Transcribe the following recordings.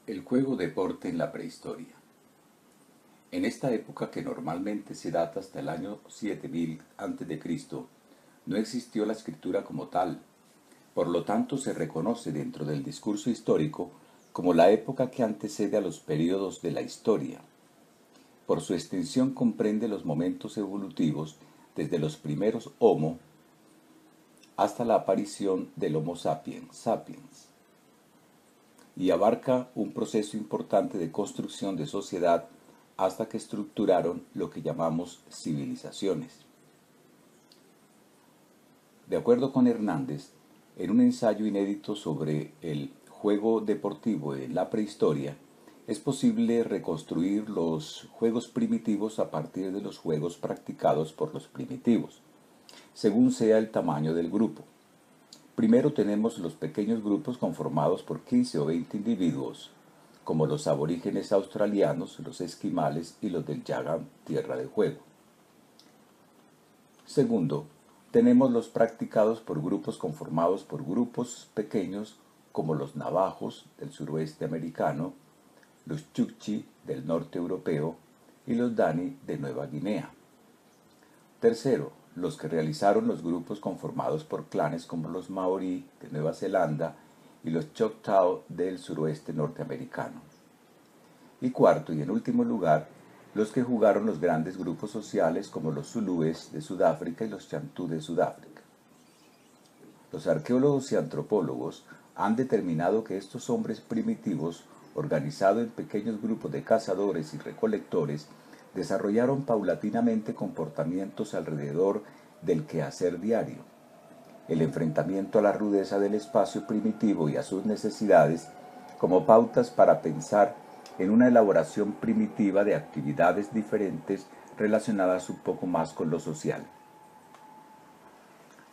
El juego deporte en la prehistoria. En esta época, que normalmente se data hasta el año 7000 a.C., no existió la escritura como tal. Por lo tanto, se reconoce dentro del discurso histórico como la época que antecede a los períodos de la historia. Por su extensión comprende los momentos evolutivos desde los primeros Homo hasta la aparición del Homo sapiens sapiens, y abarca un proceso importante de construcción de sociedad hasta que estructuraron lo que llamamos civilizaciones. De acuerdo con Hernández, en un ensayo inédito sobre el juego deportivo en la prehistoria, es posible reconstruir los juegos primitivos a partir de los juegos practicados por los primitivos, según sea el tamaño del grupo. Primero tenemos los pequeños grupos conformados por 15 o 20 individuos, como los aborígenes australianos, los esquimales y los del Yagam, tierra de juego. Segundo, tenemos los practicados por grupos conformados por grupos pequeños como los navajos del suroeste americano, los chukchi del norte europeo y los dani de Nueva Guinea. Tercero, los que realizaron los grupos conformados por clanes como los maorí de Nueva Zelanda y los choctaw del suroeste norteamericano. Y cuarto y en último lugar, los que jugaron los grandes grupos sociales como los zulúes de Sudáfrica y los chantú de Sudáfrica. Los arqueólogos y antropólogos han determinado que estos hombres primitivos, organizados en pequeños grupos de cazadores y recolectores, desarrollaron paulatinamente comportamientos alrededor del quehacer diario. El enfrentamiento a la rudeza del espacio primitivo y a sus necesidades como pautas para pensar en una elaboración primitiva de actividades diferentes relacionadas un poco más con lo social.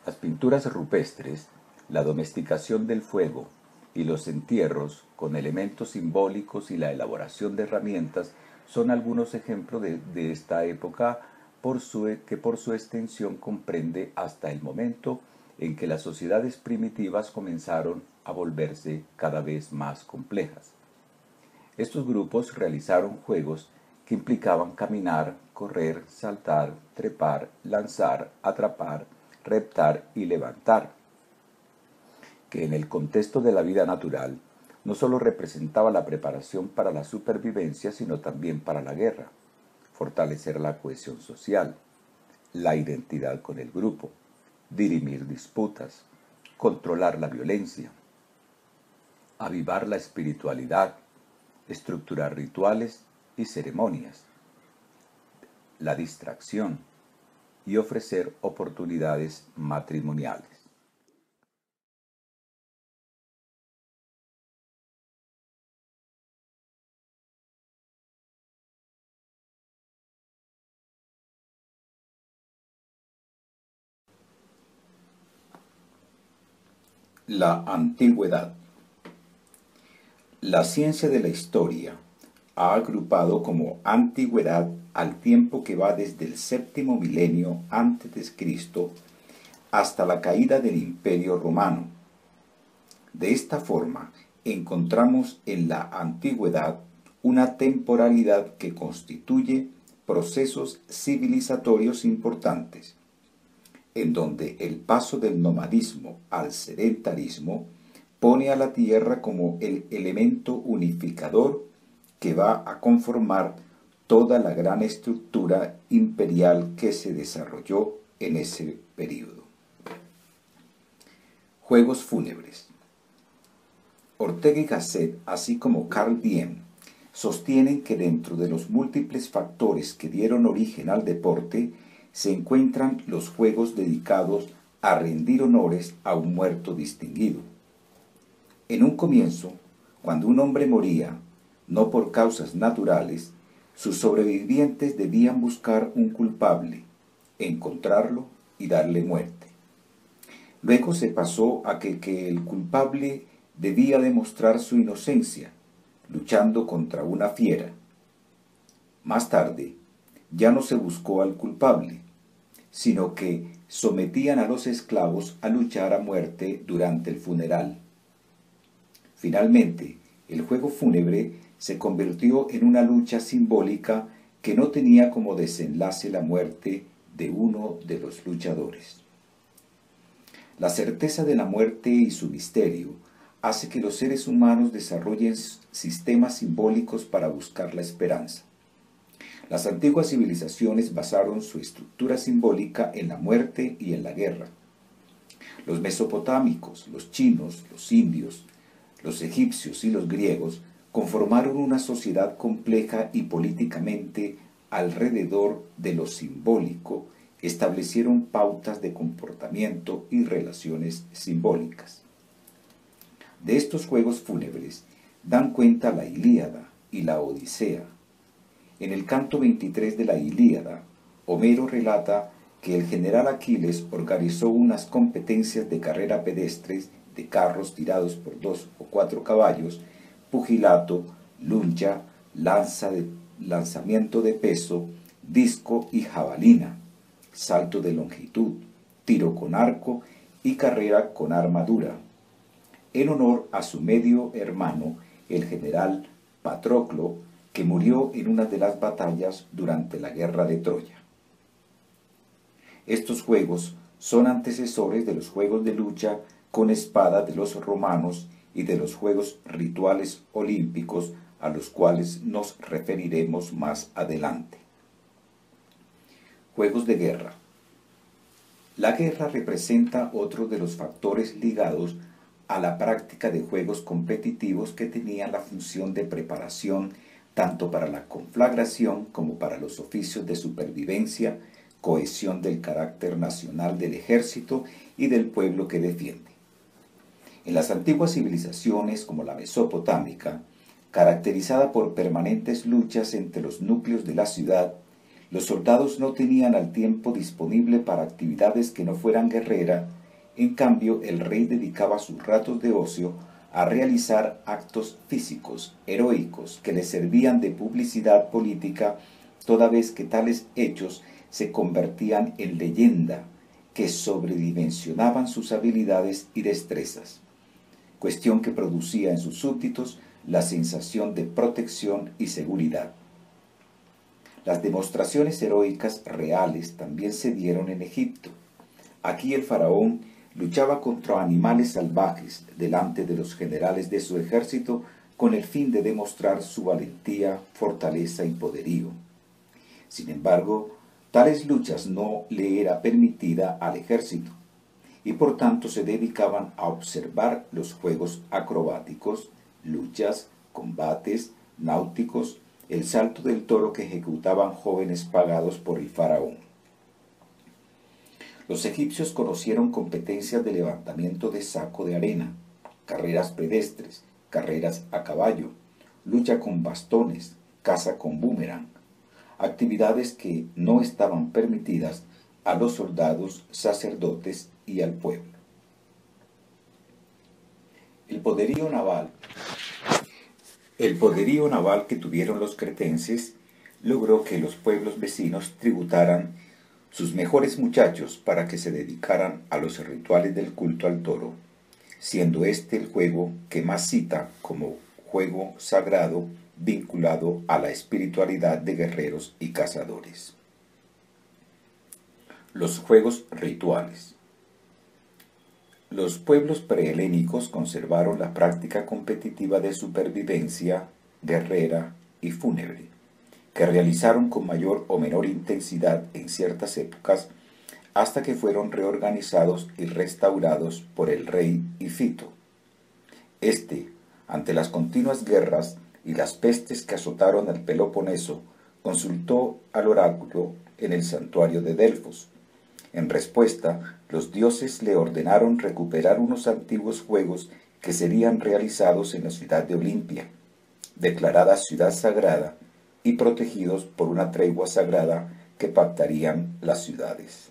Las pinturas rupestres, la domesticación del fuego y los entierros con elementos simbólicos y la elaboración de herramientas son algunos ejemplos de esta época que por su extensión comprende hasta el momento en que las sociedades primitivas comenzaron a volverse cada vez más complejas. Estos grupos realizaron juegos que implicaban caminar, correr, saltar, trepar, lanzar, atrapar, reptar y levantar, que en el contexto de la vida natural no solo representaba la preparación para la supervivencia, sino también para la guerra, fortalecer la cohesión social, la identidad con el grupo, dirimir disputas, controlar la violencia, avivar la espiritualidad, estructurar rituales y ceremonias, la distracción y ofrecer oportunidades matrimoniales. La antigüedad. La ciencia de la historia ha agrupado como antigüedad al tiempo que va desde el séptimo milenio antes de Cristo hasta la caída del Imperio Romano. De esta forma, encontramos en la antigüedad una temporalidad que constituye procesos civilizatorios importantes, en donde el paso del nomadismo al sedentarismo pone a la tierra como el elemento unificador que va a conformar toda la gran estructura imperial que se desarrolló en ese período. Juegos fúnebres. Ortega y Gasset, así como Carl Diem, sostienen que dentro de los múltiples factores que dieron origen al deporte se encuentran los juegos dedicados a rendir honores a un muerto distinguido. En un comienzo, cuando un hombre moría, no por causas naturales, sus sobrevivientes debían buscar un culpable, encontrarlo y darle muerte. Luego se pasó a que el culpable debía demostrar su inocencia, luchando contra una fiera. Más tarde, ya no se buscó al culpable, sino que sometían a los esclavos a luchar a muerte durante el funeral. Finalmente, el juego fúnebre se convirtió en una lucha simbólica que no tenía como desenlace la muerte de uno de los luchadores. La certeza de la muerte y su misterio hace que los seres humanos desarrollen sistemas simbólicos para buscar la esperanza. Las antiguas civilizaciones basaron su estructura simbólica en la muerte y en la guerra. Los mesopotámicos, los chinos, los indios, los egipcios y los griegos conformaron una sociedad compleja y políticamente alrededor de lo simbólico establecieron pautas de comportamiento y relaciones simbólicas. De estos juegos fúnebres dan cuenta la Ilíada y la Odisea. En el canto 23 de la Ilíada, Homero relata que el general Aquiles organizó unas competencias de carrera pedestres de carros tirados por 2 o 4 caballos, pugilato, lucha, lanzamiento de peso, disco y jabalina, salto de longitud, tiro con arco y carrera con armadura, en honor a su medio hermano, el general Patroclo, que murió en una de las batallas durante la guerra de Troya. Estos juegos son antecesores de los juegos de lucha con espada de los romanos y de los juegos rituales olímpicos a los cuales nos referiremos más adelante. Juegos de guerra. La guerra representa otro de los factores ligados a la práctica de juegos competitivos que tenían la función de preparación tanto para la conflagración como para los oficios de supervivencia, cohesión del carácter nacional del ejército y del pueblo que defiende. En las antiguas civilizaciones como la mesopotámica, caracterizada por permanentes luchas entre los núcleos de la ciudad, los soldados no tenían al tiempo disponible para actividades que no fueran guerrera. En cambio, el rey dedicaba sus ratos de ocio a realizar actos físicos, heroicos, que le servían de publicidad política, toda vez que tales hechos se convertían en leyenda, que sobredimensionaban sus habilidades y destrezas, cuestión que producía en sus súbditos la sensación de protección y seguridad. Las demostraciones heroicas reales también se dieron en Egipto. Aquí el faraón luchaba contra animales salvajes delante de los generales de su ejército con el fin de demostrar su valentía, fortaleza y poderío. Sin embargo, tales luchas no le era permitida al ejército y por tanto se dedicaban a observar los juegos acrobáticos, luchas, combates, náuticos, el salto del toro que ejecutaban jóvenes pagados por el faraón. Los egipcios conocieron competencias de levantamiento de saco de arena, carreras pedestres, carreras a caballo, lucha con bastones, caza con boomerang, actividades que no estaban permitidas a los soldados, sacerdotes y al pueblo. El poderío naval que tuvieron los cretenses logró que los pueblos vecinos tributaran sus mejores muchachos para que se dedicaran a los rituales del culto al toro, siendo este el juego que más cita como juego sagrado vinculado a la espiritualidad de guerreros y cazadores. Los juegos rituales. Los pueblos prehelénicos conservaron la práctica competitiva de supervivencia, guerrera y fúnebre, que realizaron con mayor o menor intensidad en ciertas épocas hasta que fueron reorganizados y restaurados por el rey Ifito. Ante las continuas guerras y las pestes que azotaron al Peloponeso, consultó al oráculo en el santuario de Delfos. En respuesta, los dioses le ordenaron recuperar unos antiguos juegos que serían realizados en la ciudad de Olimpia, declarada ciudad sagrada, y protegidos por una tregua sagrada que pactarían las ciudades.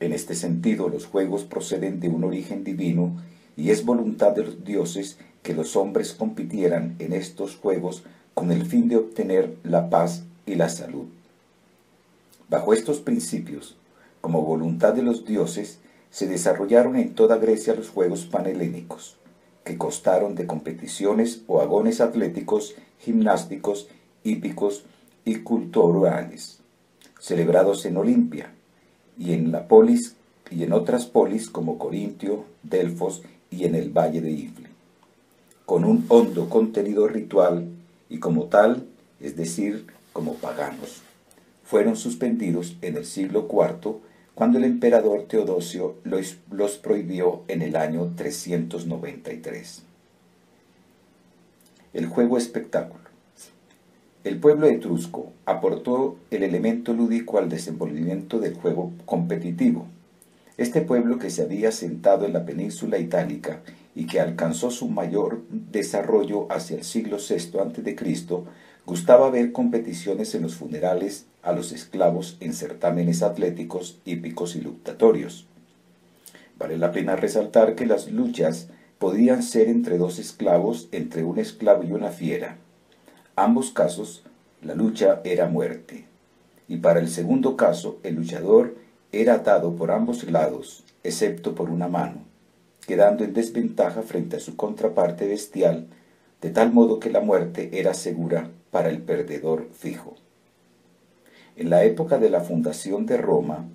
En este sentido, los juegos proceden de un origen divino y es voluntad de los dioses que los hombres compitieran en estos juegos con el fin de obtener la paz y la salud. Bajo estos principios, como voluntad de los dioses, se desarrollaron en toda Grecia los juegos panhelénicos, que constaron de competiciones o agones atléticos, gimnásticos, hípicos y culturales, celebrados en Olimpia y en la polis y en otras polis como Corintio, Delfos y en el valle de Ifli, con un hondo contenido ritual y como tal, es decir, como paganos. Fueron suspendidos en el siglo IV cuando el emperador Teodosio los prohibió en el año 393. El juego espectáculo. El pueblo etrusco aportó el elemento lúdico al desenvolvimiento del juego competitivo. Este pueblo, que se había asentado en la península itálica y que alcanzó su mayor desarrollo hacia el siglo VI a.C., gustaba ver competiciones en los funerales a los esclavos en certámenes atléticos, hípicos y luctatorios. Vale la pena resaltar que las luchas podían ser entre dos esclavos, entre un esclavo y una fiera. Ambos casos, la lucha era muerte, y para el segundo caso, el luchador era atado por ambos lados, excepto por una mano, quedando en desventaja frente a su contraparte bestial, de tal modo que la muerte era segura para el perdedor fijo. En la época de la fundación de Roma,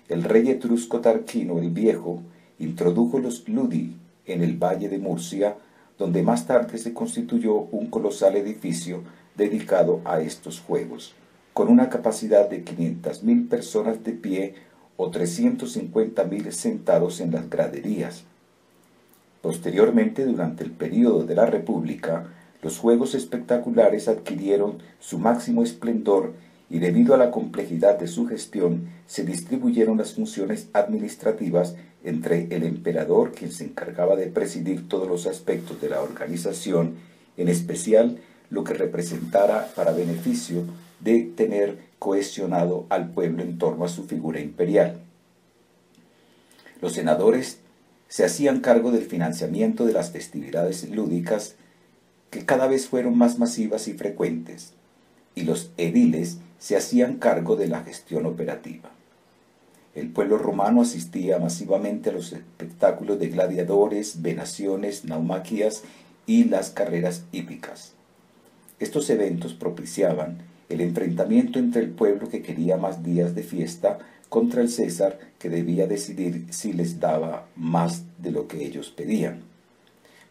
el rey etrusco Tarquino el Viejo introdujo los ludi en el valle de Murcia, donde más tarde se constituyó un colosal edificio dedicado a estos juegos, con una capacidad de 500.000 personas de pie o 350.000 sentados en las graderías. Posteriormente, durante el período de la República, los juegos espectaculares adquirieron su máximo esplendor y debido a la complejidad de su gestión se distribuyeron las funciones administrativas entre el emperador, quien se encargaba de presidir todos los aspectos de la organización, en especial lo que representara para beneficio de tener cohesionado al pueblo en torno a su figura imperial. Los senadores se hacían cargo del financiamiento de las festividades lúdicas, que cada vez fueron más masivas y frecuentes, y los ediles se hacían cargo de la gestión operativa. El pueblo romano asistía masivamente a los espectáculos de gladiadores, venaciones, naumaquias y las carreras hípicas. Estos eventos propiciaban el enfrentamiento entre el pueblo, que quería más días de fiesta, contra el César, que debía decidir si les daba más de lo que ellos pedían.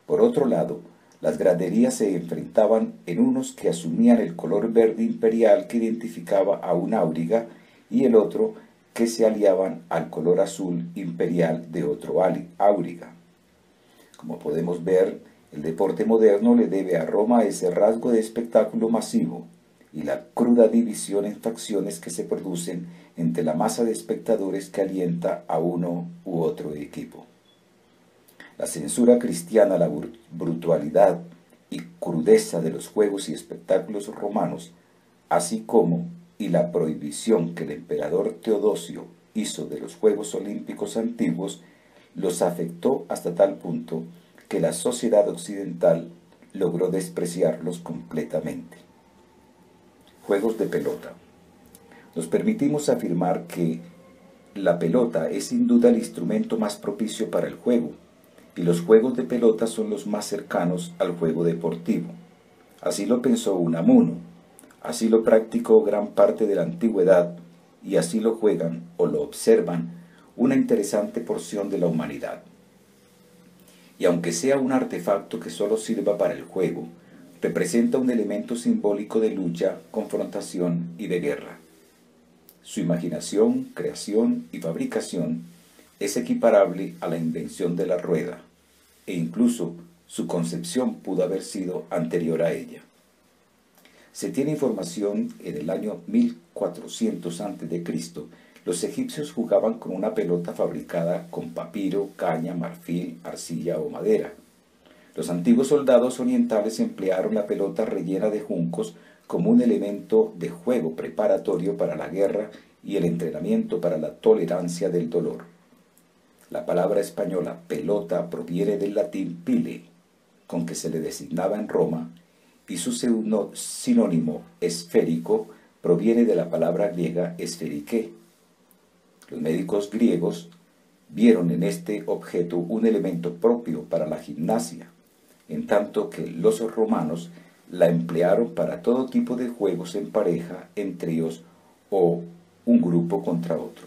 Por otro lado, las graderías se enfrentaban en unos que asumían el color verde imperial que identificaba a un áuriga y el otro que se aliaban al color azul imperial de otro áuriga. Como podemos ver, el deporte moderno le debe a Roma ese rasgo de espectáculo masivo y la cruda división en facciones que se producen entre la masa de espectadores que alienta a uno u otro equipo. La censura cristiana a la brutalidad y crudeza de los juegos y espectáculos romanos, así como y la prohibición que el emperador Teodosio hizo de los Juegos Olímpicos antiguos, los afectó hasta tal punto que la sociedad occidental logró despreciarlos completamente. Juegos de pelota. Nos permitimos afirmar que la pelota es sin duda el instrumento más propicio para el juego, y los juegos de pelota son los más cercanos al juego deportivo. Así lo pensó Unamuno, así lo practicó gran parte de la antigüedad, y así lo juegan o lo observan una interesante porción de la humanidad. Y aunque sea un artefacto que solo sirva para el juego, representa un elemento simbólico de lucha, confrontación y de guerra. Su imaginación, creación y fabricación es equiparable a la invención de la rueda, e incluso su concepción pudo haber sido anterior a ella. Se tiene información en el año 1400 a.C., los egipcios jugaban con una pelota fabricada con papiro, caña, marfil, arcilla o madera. Los antiguos soldados orientales emplearon la pelota rellena de juncos como un elemento de juego preparatorio para la guerra y el entrenamiento para la tolerancia del dolor. La palabra española pelota proviene del latín pile, con que se le designaba en Roma, y su sinónimo esférico proviene de la palabra griega esferiké. Los médicos griegos vieron en este objeto un elemento propio para la gimnasia, en tanto que los romanos la emplearon para todo tipo de juegos en pareja, en tríos o un grupo contra otro.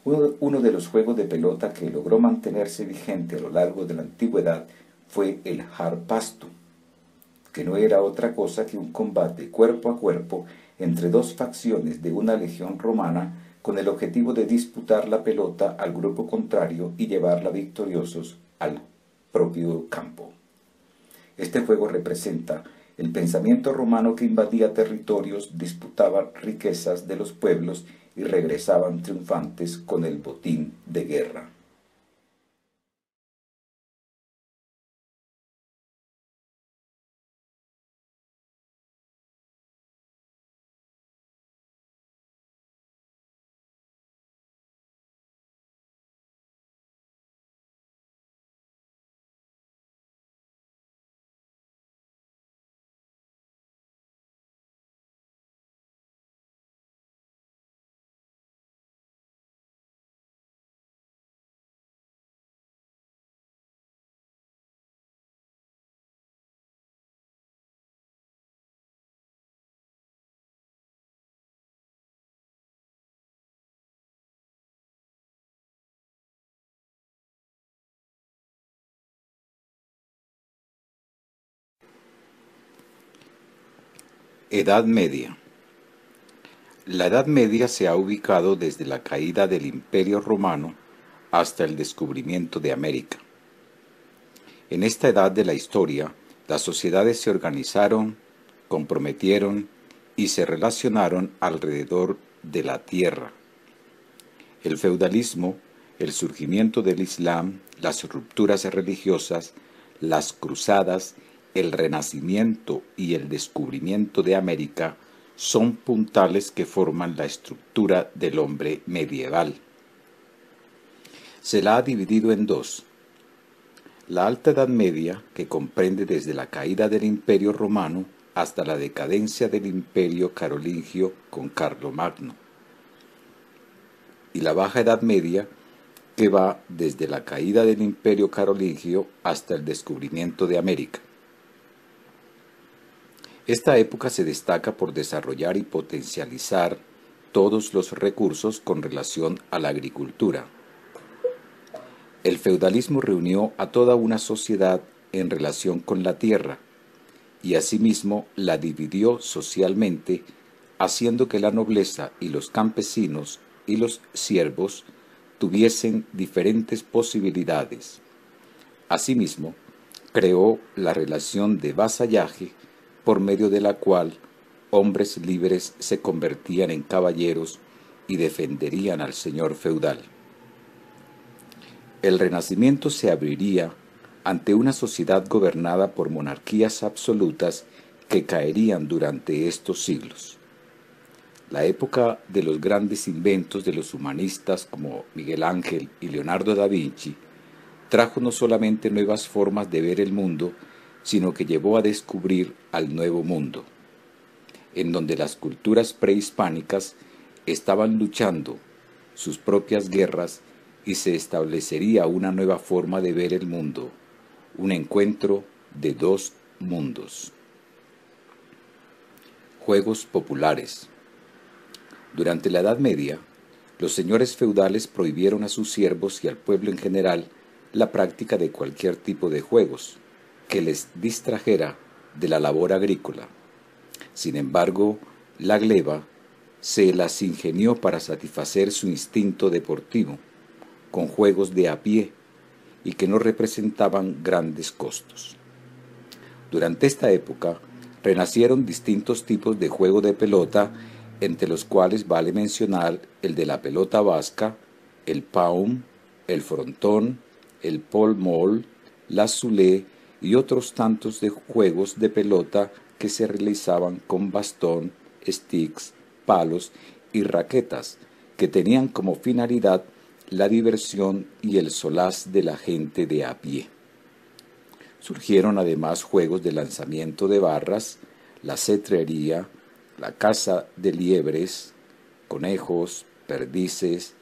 Uno de los juegos de pelota que logró mantenerse vigente a lo largo de la antigüedad fue el harpasto, que no era otra cosa que un combate cuerpo a cuerpo entre dos facciones de una legión romana con el objetivo de disputar la pelota al grupo contrario y llevarla victoriosos al propio campo. Este juego representa el pensamiento romano que invadía territorios, disputaba riquezas de los pueblos y regresaban triunfantes con el botín de guerra. Edad Media. La Edad Media se ha ubicado desde la caída del Imperio Romano hasta el descubrimiento de América. En esta edad de la historia, las sociedades se organizaron, comprometieron y se relacionaron alrededor de la tierra. El feudalismo, el surgimiento del Islam, las rupturas religiosas, las cruzadas, el renacimiento y el descubrimiento de América son puntales que forman la estructura del hombre medieval. Se la ha dividido en dos: la Alta Edad Media, que comprende desde la caída del Imperio Romano hasta la decadencia del Imperio Carolingio con Carlomagno, y la Baja Edad Media, que va desde la caída del Imperio Carolingio hasta el descubrimiento de América. Esta época se destaca por desarrollar y potencializar todos los recursos con relación a la agricultura. El feudalismo reunió a toda una sociedad en relación con la tierra y asimismo la dividió socialmente, haciendo que la nobleza y los campesinos y los siervos tuviesen diferentes posibilidades. Asimismo, creó la relación de vasallaje por medio de la cual hombres libres se convertían en caballeros y defenderían al señor feudal. El Renacimiento se abriría ante una sociedad gobernada por monarquías absolutas que caerían durante estos siglos. La época de los grandes inventos de los humanistas como Miguel Ángel y Leonardo da Vinci trajo no solamente nuevas formas de ver el mundo, sino que llevó a descubrir al Nuevo Mundo, en donde las culturas prehispánicas estaban luchando sus propias guerras y se establecería una nueva forma de ver el mundo, un encuentro de dos mundos. Juegos populares. Durante la Edad Media, los señores feudales prohibieron a sus siervos y al pueblo en general la práctica de cualquier tipo de juegos que les distrajera de la labor agrícola. Sin embargo, la gleba se las ingenió para satisfacer su instinto deportivo, con juegos de a pie y que no representaban grandes costos. Durante esta época, renacieron distintos tipos de juego de pelota, entre los cuales vale mencionar el de la pelota vasca, el paum, el frontón, el pol-mol, la zulé y otros tantos de juegos de pelota que se realizaban con bastón, sticks, palos y raquetas, que tenían como finalidad la diversión y el solaz de la gente de a pie. Surgieron además juegos de lanzamiento de barras, la cetrería, la caza de liebres, conejos, perdices,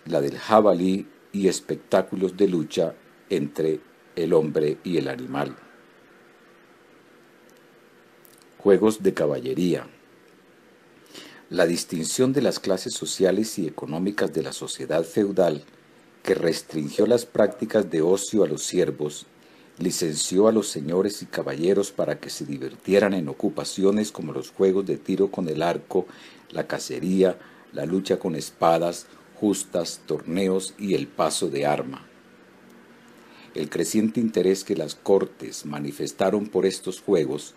la del jabalí y espectáculos de lucha, entre el hombre y el animal. Juegos de caballería. La distinción de las clases sociales y económicas de la sociedad feudal, que restringió las prácticas de ocio a los siervos, licenció a los señores y caballeros para que se divirtieran en ocupaciones como los juegos de tiro con el arco, la cacería, la lucha con espadas, justas, torneos y el paso de arma. El creciente interés que las cortes manifestaron por estos juegos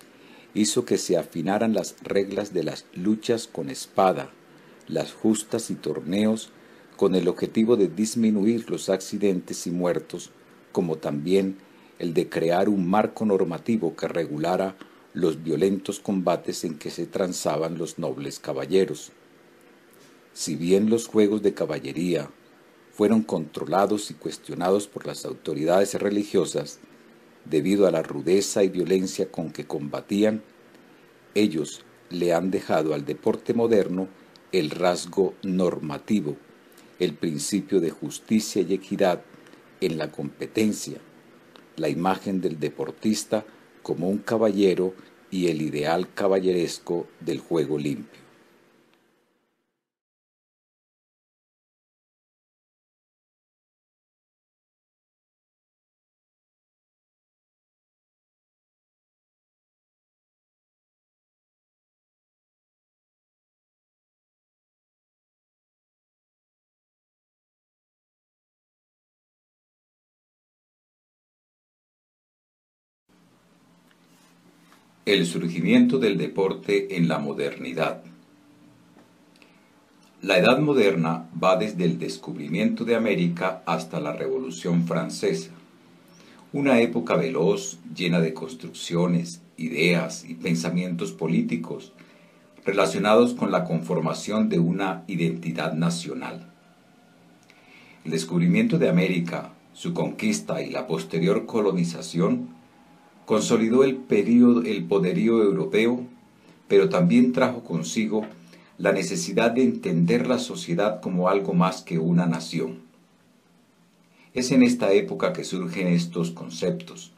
hizo que se afinaran las reglas de las luchas con espada, las justas y torneos, con el objetivo de disminuir los accidentes y muertos, como también el de crear un marco normativo que regulara los violentos combates en que se transaban los nobles caballeros. Si bien los juegos de caballería fueron controlados y cuestionados por las autoridades religiosas, debido a la rudeza y violencia con que combatían, ellos le han dejado al deporte moderno el rasgo normativo, el principio de justicia y equidad en la competencia, la imagen del deportista como un caballero y el ideal caballeresco del juego limpio. El surgimiento del deporte en la modernidad. La Edad Moderna va desde el descubrimiento de América hasta la Revolución Francesa, una época veloz, llena de construcciones, ideas y pensamientos políticos relacionados con la conformación de una identidad nacional. El descubrimiento de América, su conquista y la posterior colonización consolidó el poderío europeo, pero también trajo consigo la necesidad de entender la sociedad como algo más que una nación. Es en esta época que surgen estos conceptos,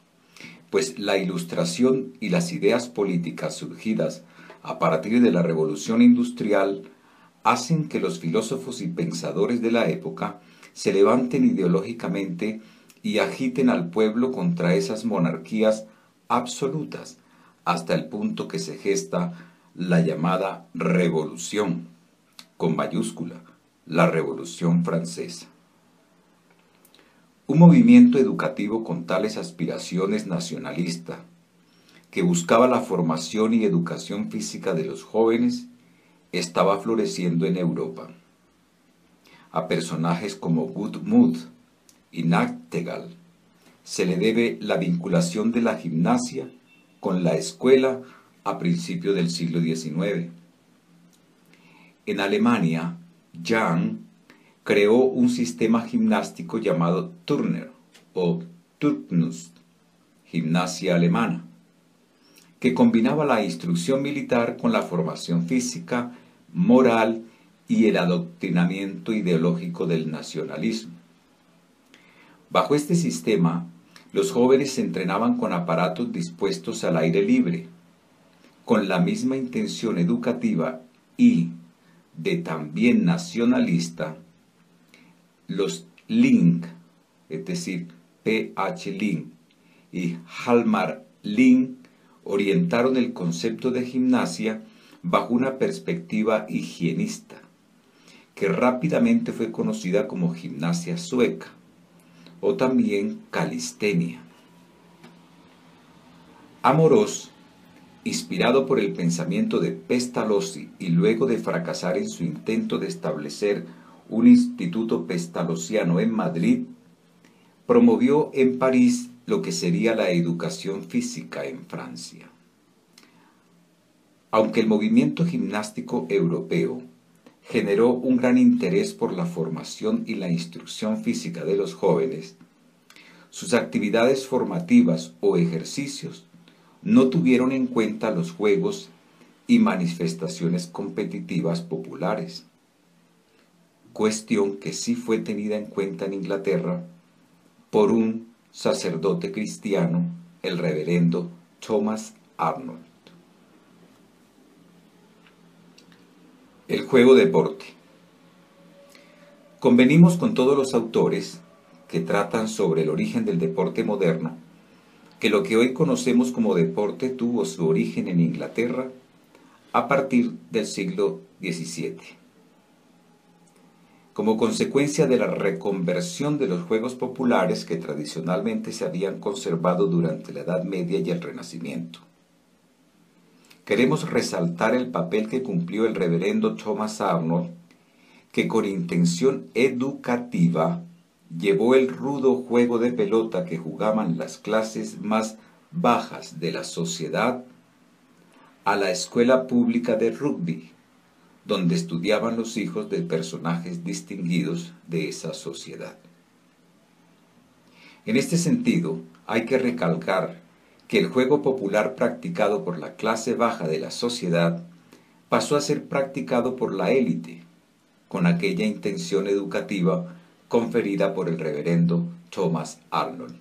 pues la Ilustración y las ideas políticas surgidas a partir de la Revolución Industrial hacen que los filósofos y pensadores de la época se levanten ideológicamente y agiten al pueblo contra esas monarquías absolutas, hasta el punto que se gesta la llamada Revolución, con mayúscula, la Revolución Francesa. Un movimiento educativo con tales aspiraciones nacionalista, que buscaba la formación y educación física de los jóvenes, estaba floreciendo en Europa. A personajes como Guthmund y Nachtegaal se le debe la vinculación de la gimnasia con la escuela a principios del siglo XIX. En Alemania, Jahn creó un sistema gimnástico llamado Turner o Turnus, gimnasia alemana, que combinaba la instrucción militar con la formación física, moral y el adoctrinamiento ideológico del nacionalismo. Bajo este sistema, los jóvenes se entrenaban con aparatos dispuestos al aire libre, con la misma intención educativa y de también nacionalista. Los Link, es decir, P.H. Link y Hjalmar Link, orientaron el concepto de gimnasia bajo una perspectiva higienista, que rápidamente fue conocida como gimnasia sueca, o también calistenia. Amorós, inspirado por el pensamiento de Pestalozzi y luego de fracasar en su intento de establecer un instituto pestalozziano en Madrid, promovió en París lo que sería la educación física en Francia. Aunque el movimiento gimnástico europeo generó un gran interés por la formación y la instrucción física de los jóvenes, sus actividades formativas o ejercicios no tuvieron en cuenta los juegos y manifestaciones competitivas populares, cuestión que sí fue tenida en cuenta en Inglaterra por un sacerdote cristiano, el reverendo Thomas Arnold. El juego deporte. Convenimos con todos los autores que tratan sobre el origen del deporte moderno, que lo que hoy conocemos como deporte tuvo su origen en Inglaterra a partir del siglo XVII. Como consecuencia de la reconversión de los juegos populares que tradicionalmente se habían conservado durante la Edad Media y el Renacimiento. Queremos resaltar el papel que cumplió el reverendo Thomas Arnold, que con intención educativa llevó el rudo juego de pelota que jugaban las clases más bajas de la sociedad a la escuela pública de rugby, donde estudiaban los hijos de personajes distinguidos de esa sociedad. En este sentido, hay que recalcar que el juego popular practicado por la clase baja de la sociedad pasó a ser practicado por la élite, con aquella intención educativa conferida por el reverendo Thomas Arnold.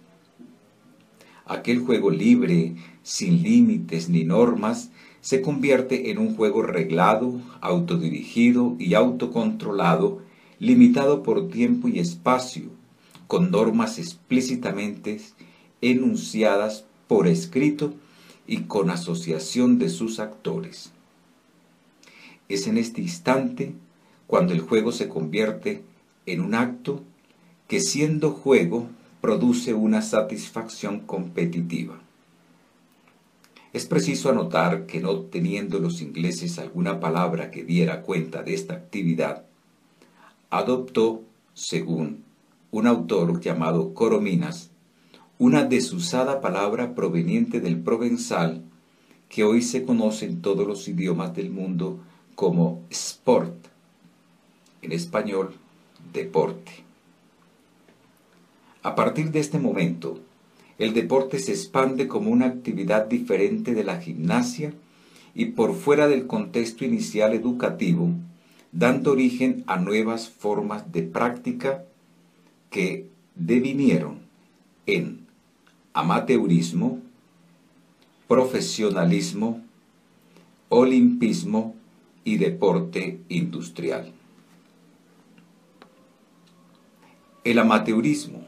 Aquel juego libre, sin límites ni normas, se convierte en un juego reglado, autodirigido y autocontrolado, limitado por tiempo y espacio, con normas explícitamente enunciadas por escrito y con asociación de sus actores. Es en este instante cuando el juego se convierte en un acto que, siendo juego, produce una satisfacción competitiva. Es preciso anotar que, no teniendo los ingleses alguna palabra que diera cuenta de esta actividad, adoptó, según un autor llamado Corominas, una desusada palabra proveniente del provenzal que hoy se conoce en todos los idiomas del mundo como sport, en español, deporte. A partir de este momento, el deporte se expande como una actividad diferente de la gimnasia y por fuera del contexto inicial educativo, dando origen a nuevas formas de práctica que devinieron en amateurismo, profesionalismo, olimpismo y deporte industrial. El amateurismo.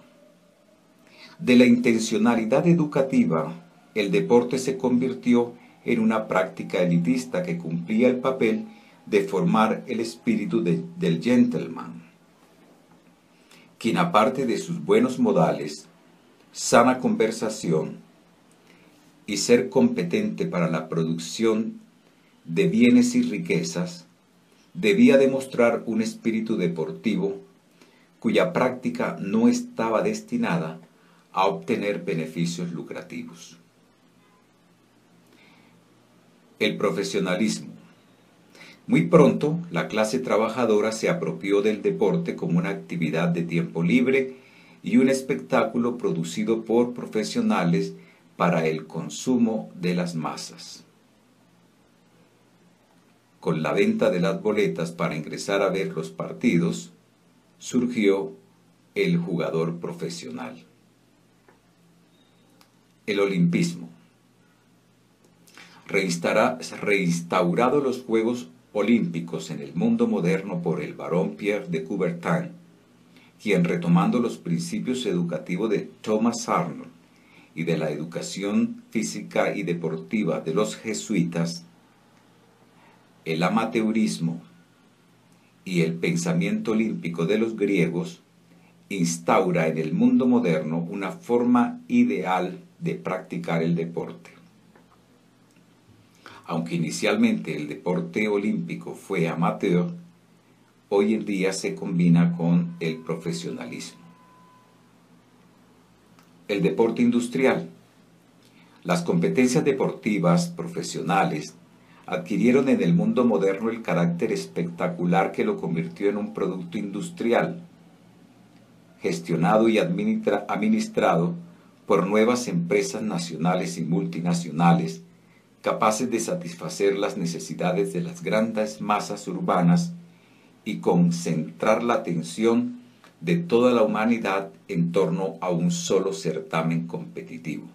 De la intencionalidad educativa, el deporte se convirtió en una práctica elitista que cumplía el papel de formar el espíritu del gentleman, quien, aparte de sus buenos modales, sana conversación y ser competente para la producción de bienes y riquezas, debía demostrar un espíritu deportivo cuya práctica no estaba destinada a obtener beneficios lucrativos. El profesionalismo. Muy pronto, la clase trabajadora se apropió del deporte como una actividad de tiempo libre y un espectáculo producido por profesionales para el consumo de las masas. Con la venta de las boletas para ingresar a ver los partidos, surgió el jugador profesional. El olimpismo. Reinstaurado los Juegos Olímpicos en el mundo moderno por el barón Pierre de Coubertin, quien, retomando los principios educativos de Thomas Arnold y de la educación física y deportiva de los jesuitas, el amateurismo y el pensamiento olímpico de los griegos, instaura en el mundo moderno una forma ideal de practicar el deporte. Aunque inicialmente el deporte olímpico fue amateur, hoy en día se combina con el profesionalismo. El deporte industrial. Las competencias deportivas profesionales adquirieron en el mundo moderno el carácter espectacular que lo convirtió en un producto industrial, gestionado y administrado por nuevas empresas nacionales y multinacionales, capaces de satisfacer las necesidades de las grandes masas urbanas y concentrar la atención de toda la humanidad en torno a un solo certamen competitivo.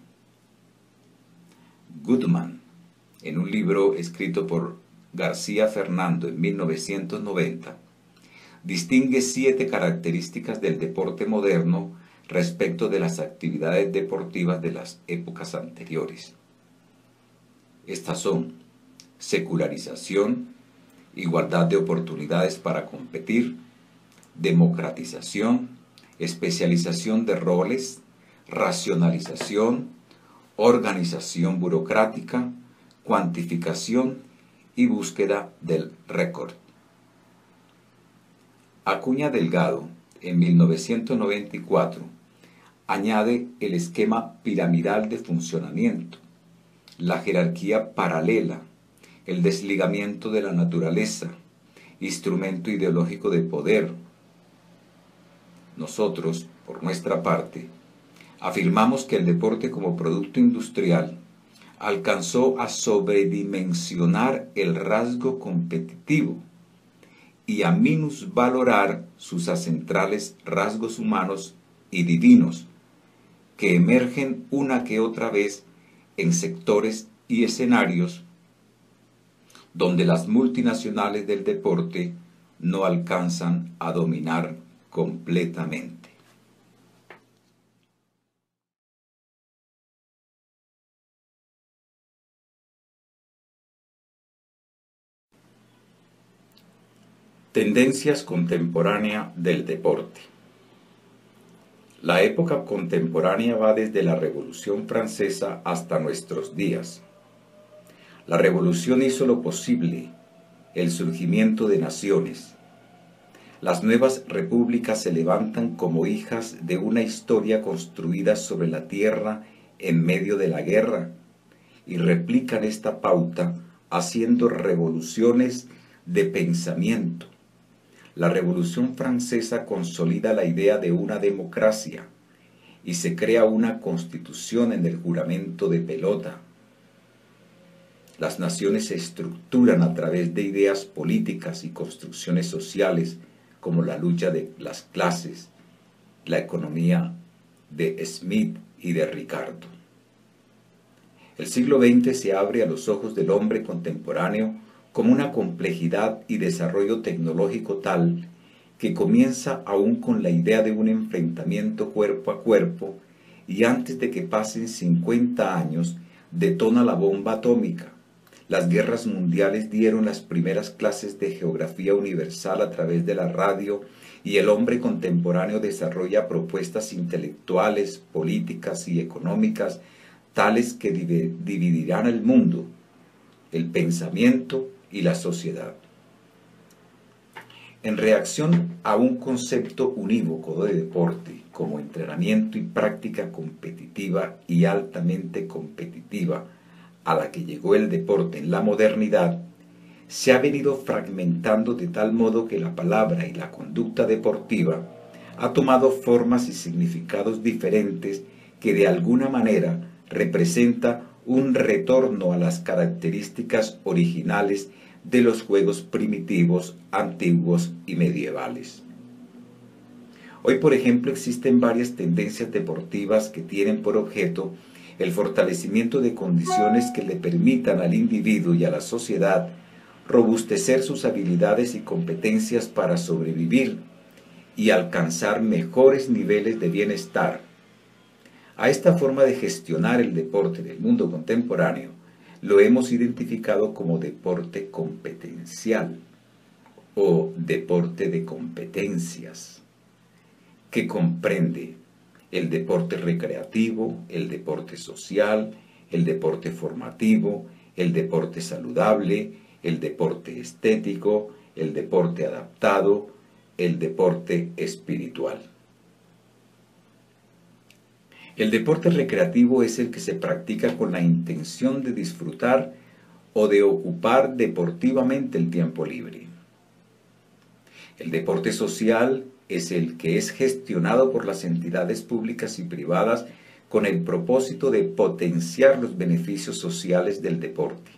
Goodman, en un libro escrito por García Fernando en 1990, distingue 7 características del deporte moderno respecto de las actividades deportivas de las épocas anteriores. Estas son: secularización, igualdad de oportunidades para competir, democratización, especialización de roles, racionalización, organización burocrática, cuantificación y búsqueda del récord. Acuña Delgado, en 1994, añade el esquema piramidal de funcionamiento, la jerarquía paralela, el desligamiento de la naturaleza, instrumento ideológico de poder. Nosotros, por nuestra parte, afirmamos que el deporte como producto industrial alcanzó a sobredimensionar el rasgo competitivo y a minusvalorar sus ancestrales rasgos humanos y divinos, que emergen una que otra vez en sectores y escenarios donde las multinacionales del deporte no alcanzan a dominar completamente. Tendencias contemporáneas del deporte. La época contemporánea va desde la Revolución Francesa hasta nuestros días. La revolución hizo lo posible, el surgimiento de naciones. Las nuevas repúblicas se levantan como hijas de una historia construida sobre la tierra en medio de la guerra y replican esta pauta haciendo revoluciones de pensamiento. La Revolución Francesa consolida la idea de una democracia y se crea una constitución en el juramento de pelota. Las naciones se estructuran a través de ideas políticas y construcciones sociales como la lucha de las clases, la economía de Smith y de Ricardo. El siglo XX se abre a los ojos del hombre contemporáneo como una complejidad y desarrollo tecnológico tal que comienza aún con la idea de un enfrentamiento cuerpo a cuerpo y antes de que pasen 50 años detona la bomba atómica. Las guerras mundiales dieron las primeras clases de geografía universal a través de la radio y el hombre contemporáneo desarrolla propuestas intelectuales, políticas y económicas tales que dividirán el mundo, el pensamiento y la sociedad. En reacción a un concepto unívoco de deporte como entrenamiento y práctica competitiva y altamente competitiva a la que llegó el deporte en la modernidad, se ha venido fragmentando de tal modo que la palabra y la conducta deportiva ha tomado formas y significados diferentes que de alguna manera representa un retorno a las características originales de los juegos primitivos, antiguos y medievales. Hoy, por ejemplo, existen varias tendencias deportivas que tienen por objeto el fortalecimiento de condiciones que le permitan al individuo y a la sociedad robustecer sus habilidades y competencias para sobrevivir y alcanzar mejores niveles de bienestar. A esta forma de gestionar el deporte del mundo contemporáneo lo hemos identificado como deporte competencial o deporte de competencias, que comprende el deporte recreativo, el deporte social, el deporte formativo, el deporte saludable, el deporte estético, el deporte adaptado, el deporte espiritual. El deporte recreativo es el que se practica con la intención de disfrutar o de ocupar deportivamente el tiempo libre. El deporte social es el que es gestionado por las entidades públicas y privadas con el propósito de potenciar los beneficios sociales del deporte.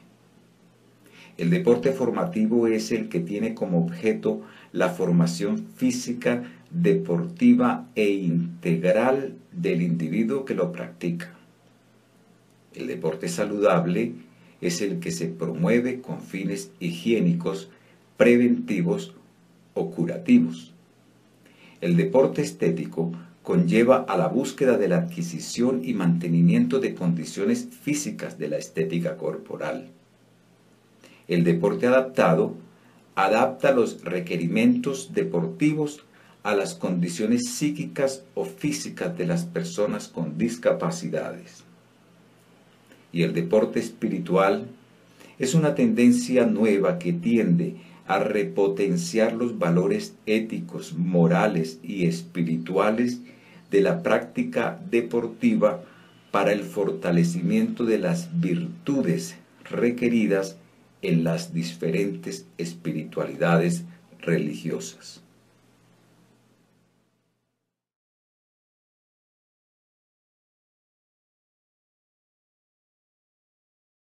El deporte formativo es el que tiene como objeto la formación física deportiva e integral del individuo que lo practica. El deporte saludable es el que se promueve con fines higiénicos, preventivos o curativos. El deporte estético conlleva a la búsqueda de la adquisición y mantenimiento de condiciones físicas de la estética corporal. El deporte adaptado adapta los requerimientos deportivos a las condiciones psíquicas o físicas de las personas con discapacidades. Y el deporte espiritual es una tendencia nueva que tiende a repotenciar los valores éticos, morales y espirituales de la práctica deportiva para el fortalecimiento de las virtudes requeridas en las diferentes espiritualidades religiosas.